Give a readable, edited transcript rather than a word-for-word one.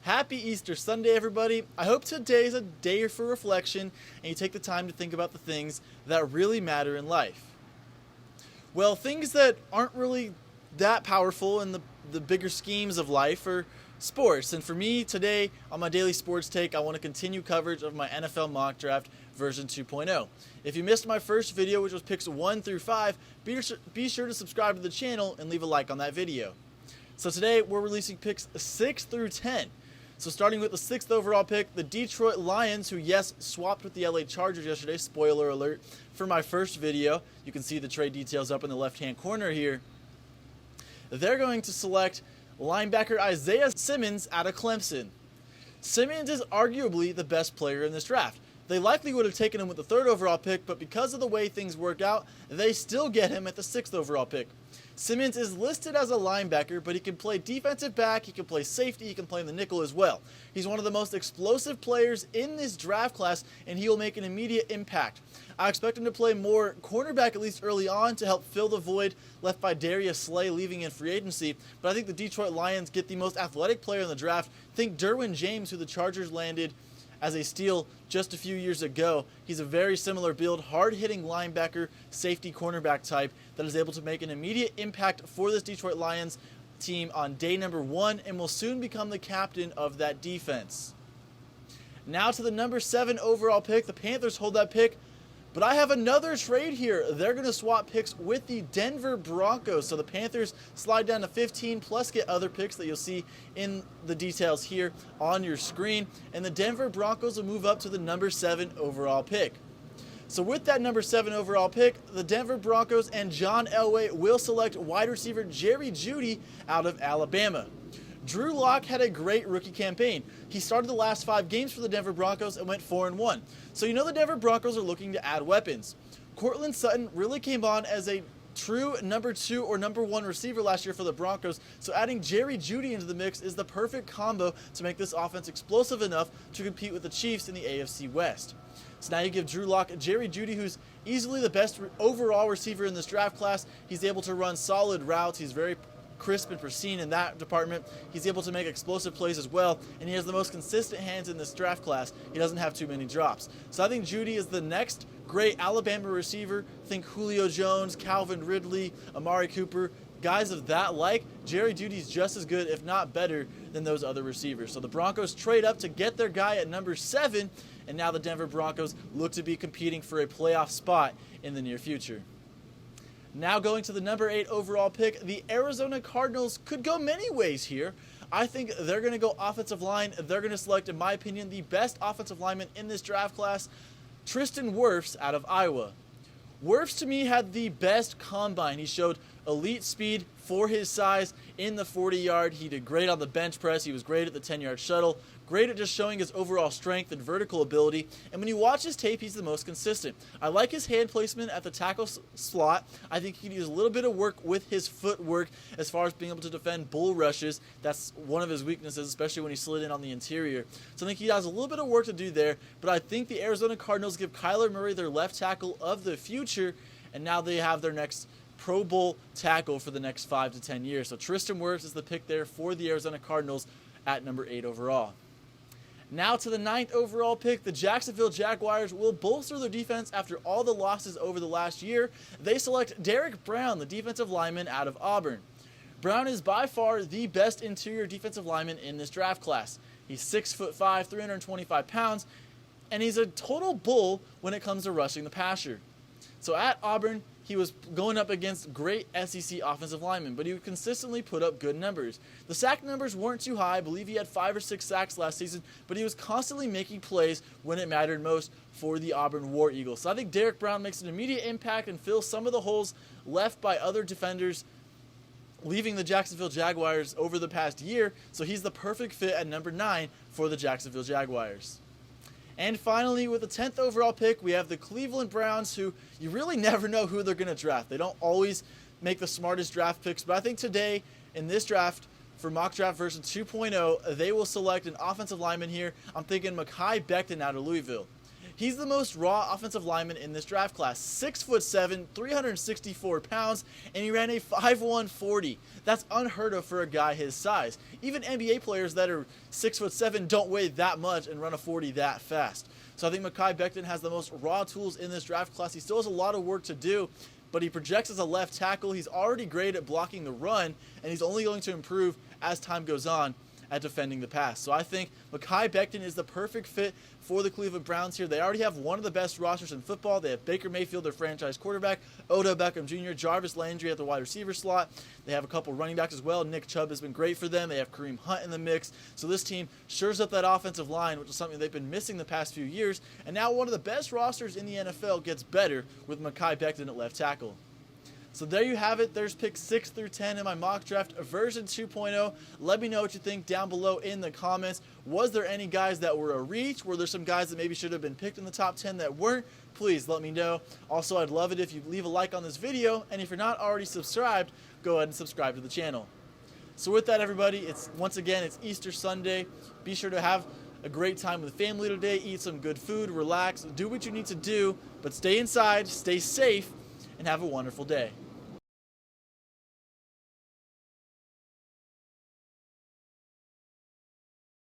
Happy Easter Sunday, everybody. I hope today's a day for reflection and you take the time to think about the things that really matter in life. Well, things that aren't really that powerful in the bigger schemes of life are sports. And for me today, on my daily sports take, I want to continue coverage of my NFL mock draft version 2.0. If you missed my first video, which was picks 1 through 5, be sure to subscribe to the channel and leave a like on that video. So today, we're releasing picks 6 through 10. So starting with the 6th overall pick, the Detroit Lions, who yes, swapped with the LA Chargers yesterday, spoiler alert, for my first video. You can see the trade details up in the left-hand corner here. They're going to select linebacker Isaiah Simmons out of Clemson. Simmons is arguably the best player in this draft. They likely would have taken him with the 3rd overall pick, but because of the way things work out, they still get him at the 6th overall pick. Simmons is listed as a linebacker, but he can play defensive back, he can play safety, he can play in the nickel as well. He's one of the most explosive players in this draft class, and he will make an immediate impact. I expect him to play more cornerback, at least early on, to help fill the void left by Darius Slay leaving in free agency, but I think the Detroit Lions get the most athletic player in the draft. Think Derwin James, who the Chargers landed as a steal just a few years ago. He's a very similar build, hard-hitting linebacker, safety, cornerback type that is able to make an immediate impact for this Detroit Lions team on day number 1 and will soon become the captain of that defense. Now to the number 7 overall pick. The Panthers hold that pick, but I have another trade here. They're going to swap picks with the Denver Broncos. So the Panthers slide down to 15 plus get other picks that you'll see in the details here on your screen. And the Denver Broncos will move up to the number 7 overall pick. So with that number 7 overall pick, the Denver Broncos and John Elway will select wide receiver Jerry Jeudy out of Alabama. Drew Lock had a great rookie campaign. He started the last 5 games for the Denver Broncos and went 4-1. So you know the Denver Broncos are looking to add weapons. Courtland Sutton really came on as a true number 2 or number 1 receiver last year for the Broncos, so adding Jerry Jeudy into the mix is the perfect combo to make this offense explosive enough to compete with the Chiefs in the AFC West. So now you give Drew Lock Jerry Jeudy, who's easily the best overall receiver in this draft class. He's able to run solid routes. He's very crisp and pristine in that department. He's able to make explosive plays as well, and he has the most consistent hands in this draft class. He doesn't have too many drops. So I think Jeudy is the next great Alabama receiver. Think Julio Jones, Calvin Ridley, Amari Cooper, guys of that like. Jerry Jeudy's just as good, if not better, than those other receivers. So the Broncos trade up to get their guy at number 7, and now the Denver Broncos look to be competing for a playoff spot in the near future. Now going to the number 8 overall pick, the Arizona Cardinals could go many ways here. I think they're going to go offensive line. They're going to select, in my opinion, the best offensive lineman in this draft class, Tristan Wirfs out of Iowa. Wirfs, to me, had the best combine. He showed elite speed for his size in the 40-yard. He did great on the bench press. He was great at the 10-yard shuttle. Great at just showing his overall strength and vertical ability. And when you watch his tape, he's the most consistent. I like his hand placement at the tackle slot. I think he could use a little bit of work with his footwork as far as being able to defend bull rushes. That's one of his weaknesses, especially when he slid in on the interior. So I think he has a little bit of work to do there. But I think the Arizona Cardinals give Kyler Murray their left tackle of the future, and now they have their next Pro Bowl tackle for the next 5 to 10 years. So Tristan Wirfs is the pick there for the Arizona Cardinals at number 8 overall. Now to the 9th overall pick, the Jacksonville Jaguars will bolster their defense after all the losses over the last year. They select Derrick Brown, the defensive lineman out of Auburn. Brown is by far the best interior defensive lineman in this draft class. He's 6'5", 325 pounds, and he's a total bull when it comes to rushing the passer. So at Auburn, he was going up against great SEC offensive linemen, but he would consistently put up good numbers. The sack numbers weren't too high. I believe he had 5 or 6 sacks last season, but he was constantly making plays when it mattered most for the Auburn War Eagles. So I think Derrick Brown makes an immediate impact and fills some of the holes left by other defenders leaving the Jacksonville Jaguars over the past year. So he's the perfect fit at number 9 for the Jacksonville Jaguars. And finally, with the 10th overall pick, we have the Cleveland Browns, who you really never know who they're going to draft. They don't always make the smartest draft picks, but I think today, in this draft, for mock draft version 2.0, they will select an offensive lineman here. I'm thinking Mekhi Becton out of Louisville. He's the most raw offensive lineman in this draft class. 6'7", 364 pounds, and he ran a 5'1" 40. That's unheard of for a guy his size. Even NBA players that are 6'7" don't weigh that much and run a 40 that fast. So I think Mekhi Becton has the most raw tools in this draft class. He still has a lot of work to do, but he projects as a left tackle. He's already great at blocking the run, and he's only going to improve as time goes on at defending the pass. So I think Mekhi Becton is the perfect fit for the Cleveland Browns here. They already have one of the best rosters in football. They have Baker Mayfield, their franchise quarterback, Odell Beckham Jr., Jarvis Landry at the wide receiver slot. They have a couple running backs as well. Nick Chubb has been great for them. They have Kareem Hunt in the mix. So this team shores up that offensive line, which is something they've been missing the past few years. And now one of the best rosters in the NFL gets better with Mekhi Becton at left tackle. So there you have it. There's picks 6 through 10 in my mock draft version 2.0. Let me know what you think down below in the comments. Was there any guys that were a reach? Were there some guys that maybe should have been picked in the top 10 that weren't? Please let me know. Also, I'd love it if you leave a like on this video. And if you're not already subscribed, go ahead and subscribe to the channel. So with that, everybody, once again, it's Easter Sunday. Be sure to have a great time with family today. Eat some good food, relax, do what you need to do, but stay inside, stay safe, and have a wonderful day.